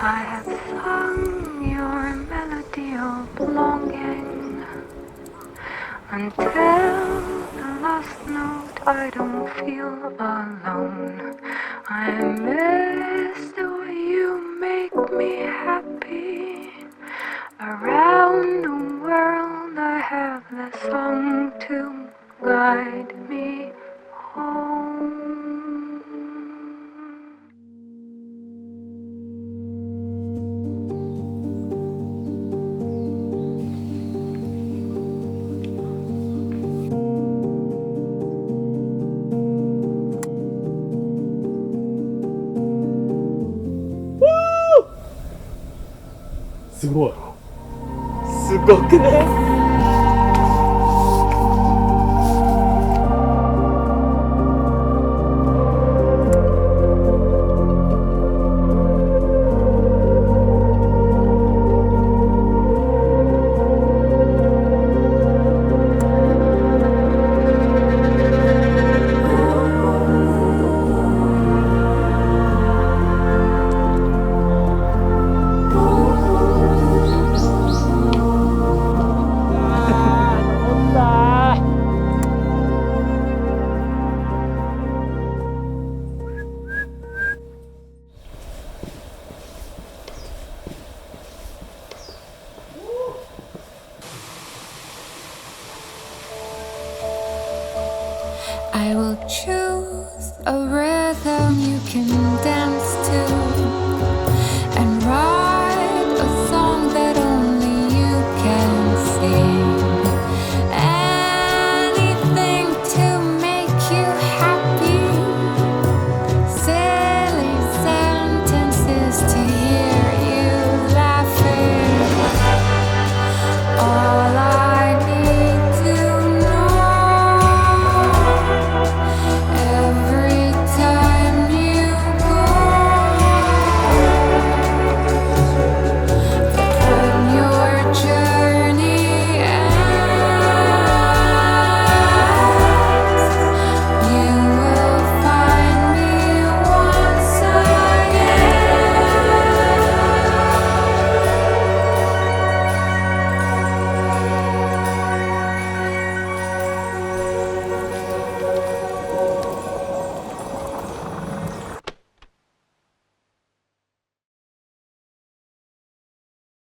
I have sung your melody of longing until the last note I don't feel alone. I miss the way you make me happy. Around the world I have the song to guide me home. Woo! すごい。すごくね。I will choose a rhythm you can dance